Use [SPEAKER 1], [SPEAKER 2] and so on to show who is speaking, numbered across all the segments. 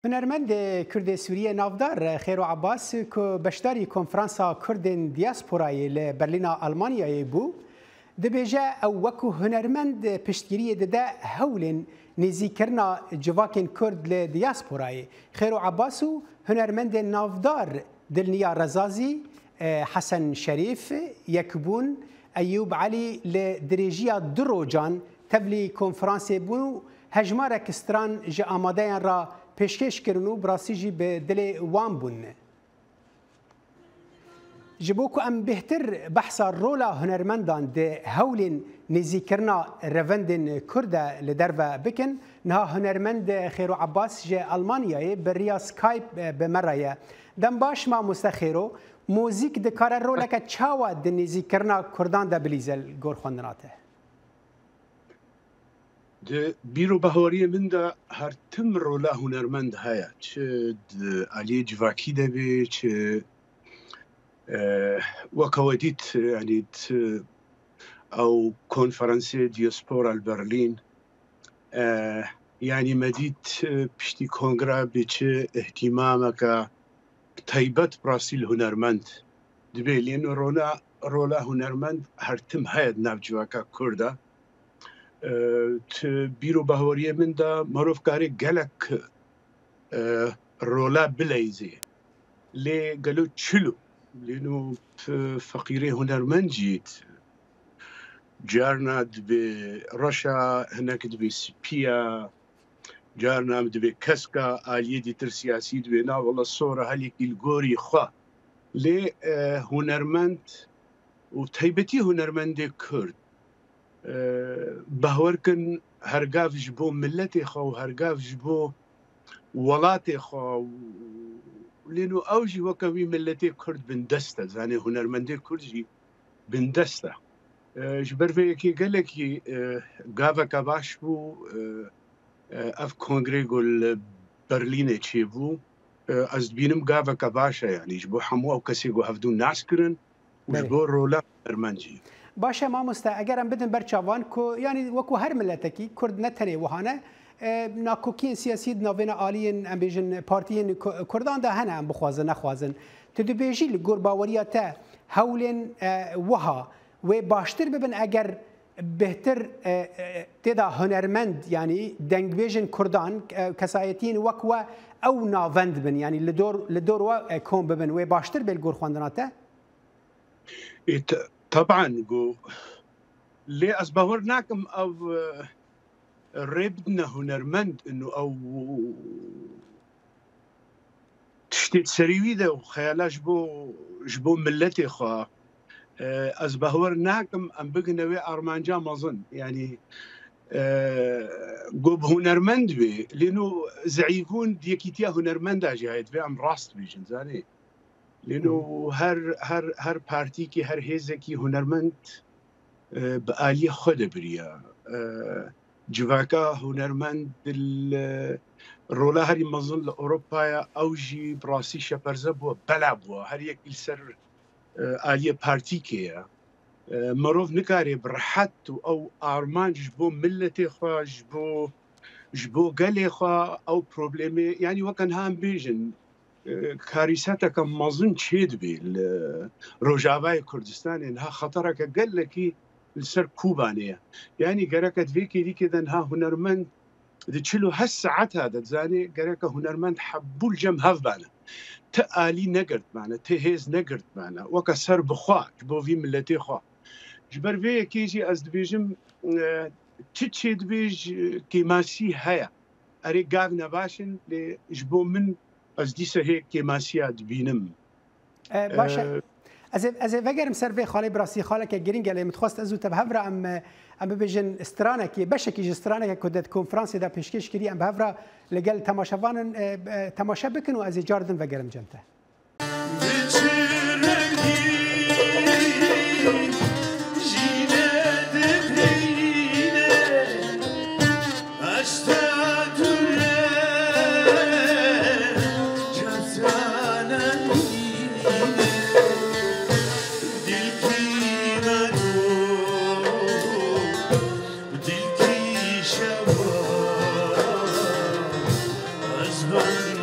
[SPEAKER 1] هنرمند کرد سوریه نافدار خیر و عباس که بشداری کنفرانسا کردن دیاسپورای لبرلین آلمانیای بو دبیجه او وکو هنرمند پشتگیری دده هولن نزی کرنا جواکن کرد لدیاسپورای خیر و عباس و هنرمند نافدار دلنیا رزازی حسن شریف یکبون ایوب علی لدریجیا دروجان تبلی کنفرانس بو هجمار کستران جا آماده را پیشکش کردن و براسی جی به دل وان بون. جبو که ام بهتر بحثا رولا هنرمندان ده هولین نزی کرنا روندن کرد لدرو بکن نه هنرمند خیر و عباس جه آلمانیای بریا سکایپ بمرایه دم باش ما مستخیرو موزیک دکار رولا که چاوا ده نزی کرنا کردان ده بلیزل گور خوندناته.
[SPEAKER 2] د بیرو بهوری من دا هر تم رولا هنرمند هیا چه علی جواکی دبی چه وکودیت یعنی او کنفرانسی دیاسپورا البرلین یعنی مدید پشتی کنگره بچه اهتمامك تایبت براسیل هنرمند دبی لین رولا هنرمند هر تم هیا ناف جواکا کرده بیرو بهوری من دا معروف کاری گلک رولا بلیزی لی گلو چلو لینو فقیره هنرمند جیت جارنا دبی رشا هناك دبی سپیا جارنا دبی کسکا آلیه دیتر سیاسی دبی نا والله صوره هلی کلگوری خواه لی هنرمند و تایبتی هنرمند کرد باورکن هرگاف جبو ملتی خو هرگاف جبو ولاتی خو لینو اوجی وکوی ملتی کرد بندسته زانی هنرمندی کردی بندسته جبر في كي قال لك غافا كاباش بو اف كونغري قول برلين تشيبو از بينم غافا كاباشا يعني جبو حمو او كسي جو هفدو ناسكرن وجبو رولا هنرمندجي
[SPEAKER 1] باشه ما مستا اگرم بدن برچاوان کو یعنی وکو هر ملتکی کرد نتنه وهانه ناکوکین سیاسی ناوین آلین ام بیژن پارتیین کردان ده هنه ام بخوازن نخوازن تدبیجی لگور باوریاته هولین وها و باشتر ببن اگر بهتر تدا هنرمند یعنی دنگ بیژن کردان کسایتین وکو او ناوند بن یعنی لدور و کون ببن و باشتر بالگور خواندناته
[SPEAKER 2] طبعا جو لي أصبحور ناكم أو ربنا هنرمند إنه أو تشتيت سريوي ده وخيالا جبو ملتي خوا أصبحور ناكم أم بقنوي أرمانجا مظن يعني جو هنرمند بي لأنه زعيفون ديكيتيا هنرمند جاهد في أم راست بيجن زاني لأنه هر پارتی کی هر حزب کی هنرمند به عالی خود بریا جواکا هنرمند رولا هری مظل اروپا اوجی براسی شپرزه بو بلا بو هر یک سر عالی پارتی کیه مروف نکاری برحت او آرمان جبو ملتی خوا جبو گلی خوا او پروبلمی یعنی وکن هم بیجن كارثتك مظن تشيد بي روجافاي كردستان انها خطرك قال لك السر كوبانيه يعني قركت فيكي دي كذا انها هنرمند تشلو هالساعات هذا زاني قرك هنرمند حبوا الجم هفبانا تالي نقرت معنا تهيز نقرت معنا وكسر بخوا جبو في ملتي خوا جبر في كيجي از دبيجم تشيد بيج كيماسي هيا اري قاف نباشن لجبو من از دیسه هیچ که ماسیات بینم.
[SPEAKER 1] باشه. از وگرم سر به خاله براسی خاله که گرینگ علی متخواست از او تبهر ام ببیجن استرانه که باشه که استرانه که کدت کنفرانسی دا پیشکش کردی ام بهر لگل تماشاوان تماشا بکنو از جاردن وگرم جنته.
[SPEAKER 3] As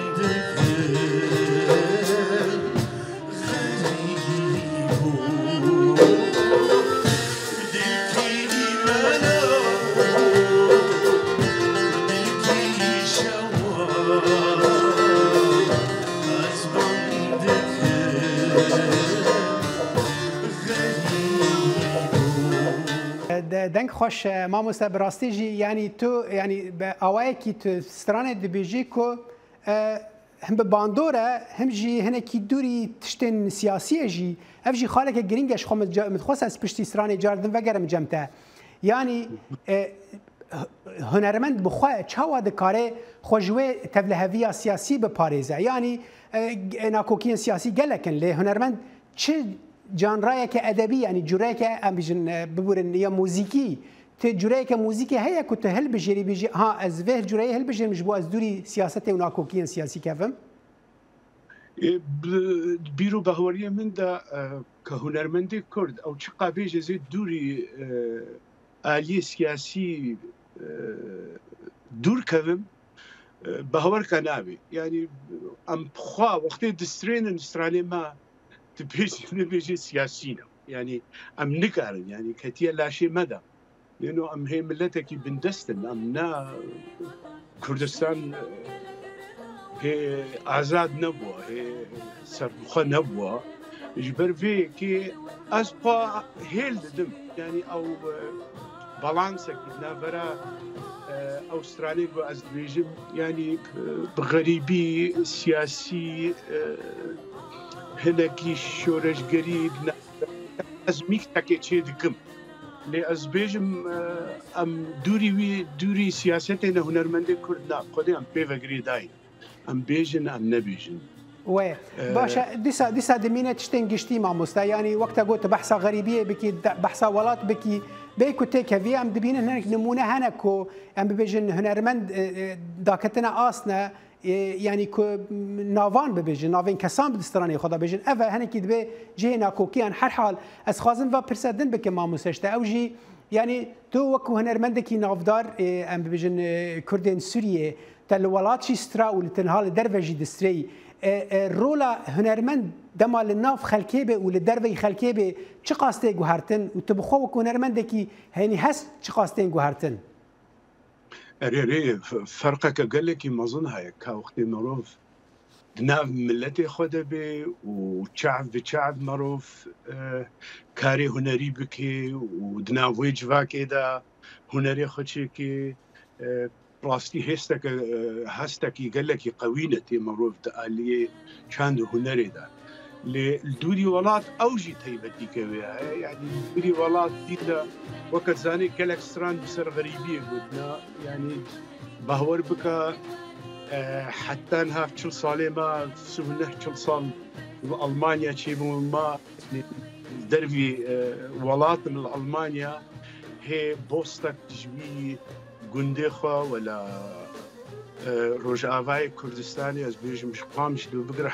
[SPEAKER 1] خوش مامۆستا بڕاستی ژی ینی تۆ ینی بە ئەوایەکی سترانێ دەبێژی کۆ هم بە باندۆرە هم ژی هەنێکی دووری تشتێن سیاسیە ژی ئەف ژی خاڵێکە گرنگەش خۆ متخۆس ئەس پشتی سرانی جاردن vەگەرم جەمتە ینی هنەرمەند بخوایە چاوا دەکارێ خۆژوێ تەڤلەهەڤیە سیاسی بپارێزە ینی ناکۆکیین سیاسی گەلەکن لێ هنەرمەند چ جانڕایەکە ئەدەبی ینی جورەیەکە ئەم بژن ببورن یا موزیکی ت جورەیەکە موزیکی هەیە کو تە هەلبژێری بژی ها ئەس vê جورەیە هەلبژێرمش بۆ ئەس دووری سیاستێ و ناکۆکیین سیاسی کەڤم
[SPEAKER 2] بیرو بەهوەریە مندا کە هونەرمەندی کورد ئەو چ قابێژە زێ دووری ئالیە سیاسی دوور کەوم بەهەوەرکە نابێ ینی ئەم بخوا وەختێ دەسترێنن ئوسترالێما نبێژێ سیاسینە ینی ئەم نکارن ینی کەتیە لاشێ مەدا لێنۆ ئەم هەیە ملەتێکی بندەستن ئەم نا کوردستان ئازاد نەبووە سەرخۆ نەبووە ji ber vê kê ez xwe hêl didim yanî ew balansekî navbera Avustralyê got ez dibêjim yanî bi xerîbî siyasî hinekî şoreşgerî ez mîktekê çê dikim lê ez bêjim em dûrî wî dûrî siyasetê ne hunermendê Kurd na Xwedê em pê vegirî dayîn em bêjin em nebêjin
[SPEAKER 1] وێ باشە دیسا دمینە تشتێن گشتی مامۆستا ینی وەکتە گوتە بەحسا غەریبیە بکی بەحسا وڵات بکی بێ کو تێکەڤی ئەم دبینە هەنێک نمونە هەنە کۆ ئەم ببێژن هونەرمەند داکەتنە ئاسنە ینی ناوان ببێژن ناوین کەسان بدسترانی خۆدا بێژن ئەڤە هەنێکی دبێ جێ ناکۆکییان هەر حال ئەس خوازم بە پرسەدن بکە مامۆسەشتە ئەو ژی ینی تۆ وەکو هونەرمەندێکی ناودار ئەم ببێژن کوردێن سووریێ تە لە وڵاتی سترا و لە تەنها لە دەرڤەژی دەسترەی ڕۆلا هونەرمەند دەما لە ناو خەلکێ بێ و لە دەرەوەی خەلکێ بێ چ قاستێ گوهارتن و تو بخۆ وەکو هونەرمەندێکی هەنی هەست چ قاستێن گوهارتن
[SPEAKER 2] ئەرێ فەرقەکە گەلێکی مەزن هەیە کاوەختێ مرۆڤ دناو ملەتێ خۆ دەبێ و چاو بچاو مرۆڤ کارێ هونەری بکێ و دناوێ جڤاکێدا هونەرێ خۆچێکێ ڕاستی هەستێکی گەلێکی قەوینە تێ مرۆڤ ئالیێ چاند هونەرێدا لێ دووری وڵات ئەوژی تایبەتیکەوێ هەیە یعنی دووری وڵات دیتە وەکە زانێ گەلێک سران بسەر غەریبیە گوتنا ینی باوەڕ بکە حتان هاف چل ساڵێ ما سونە چل ساڵ ئەڵمانیا چێبوو ما دەروی وڵاتم لە ئەڵمانیا هەیە بۆستەک تژوی گوندێخوا ولا ڕۆژئاوای کوردستانی ئەس بێژم شقامش لێ بگرە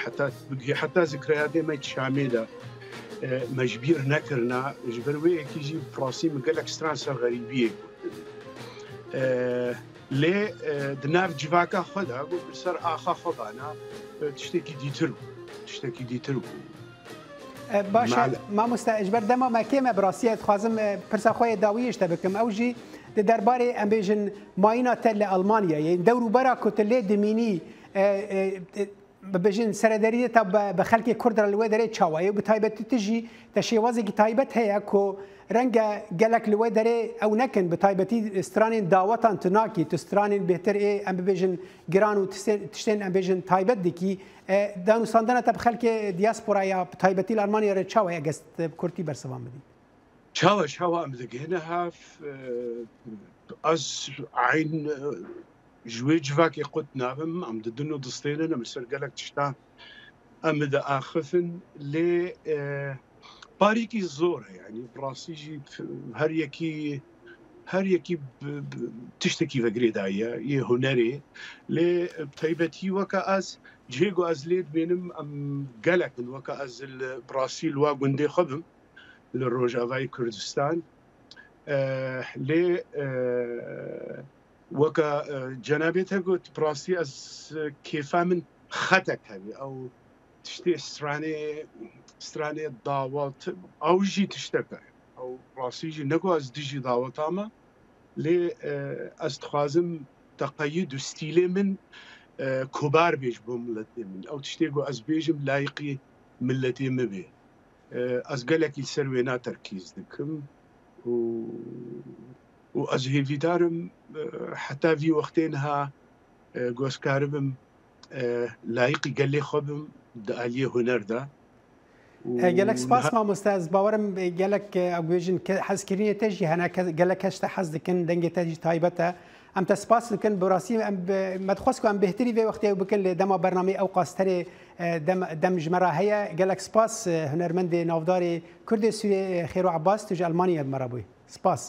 [SPEAKER 2] حتا زیکرایادێمە شامێدا مەجبیر نەکردنا ji ber wê yekî jî pirasî min gelek stran ser xerîbiyê lê di nav civaka xwe de got bi ser axa xwe dana tiştekî dîtir bû
[SPEAKER 1] باشە مامۆستا ji ber dema me kême bi rastiyê dixwazim pirsa xwe yê dawiyê ji te bikim ew jî di derbarê em bêjin mayîna te li Almanyayê dewrûbera ku tu lê dimînî ببێژین سەرەدەریە تا بە خەلکی کوردرا لێ دەرێ چاوایە و بتایبەتی تژی تە شێوازێکی تایبەت هەیە کۆ ڕەنگە گەلک لێ دەرێ ئەو نەکەن بە تایبەتی سترانên داوەتان تناکی تو سترانên بهتر ێ ئەم ببێژن گران و تشتێن ئەم بێژن تایبەت دکی دانوستاندنە تا بە خەلکێ دیاسپۆرا تایبەتی لە ئەلمانیا رێ چاوە گەست کورتی بەرسەوان بدی
[SPEAKER 2] چاوە ئەم دەگەێنە هاف ئەس عین ژوێ جڤاکێ قوت نابم ئەم ددن و دستێنە ئەمە سەر گەلک تشتا ئەمە دە ئاخفن لێ باریکی زۆرە ینی ڕاستیژی هەر یەکی تشتێکی بەگرێدایە یێ هونەرێ لێ تایبەتی وەکە ئەس جێگو ئەز لێ بێنم ئەم گەلەکن وەکە ئەز بڕاستی لوا گوندێ خەبم لە ڕۆژاوای کوردستان لێ وەکە جەنابێتە گوت پڕاستی ئەس کێفا من خەتەک هەبێ ئەو تشتێ سترانێ داوەت ئەوژی تشتەکە ئەو ڕاستیژی نەگو ئەس دژی داوەتامە لێ ئەس دخوازم تەقەید و ستیلێ من کۆبار بێژ بۆ ملەتێ من ئەو تشتێک و ئەس بێژم لایقی ملەتێ مەبێ ئەس گەلێکی سەر وێنا تەرکیز دکم و و از هیویدارم حتی وی وقتینها گوشکاربم لایقی گلی خوبم دعالی هنر ده
[SPEAKER 1] گلک سپاس ما مستعز باورم گلک اگویژن حز کردن تجی هنا گلک هشت حز دکن دنگ تجی تایبته ام تسپاس دکن براسی ام مدخوس کو ام بهتری وی وقتی بکل دم برنامه او قاستر دم جمره هيا گلک سپاس هنرمند نافدار کرد سوری خیرو عباس تج المانیا مرابوی سپاس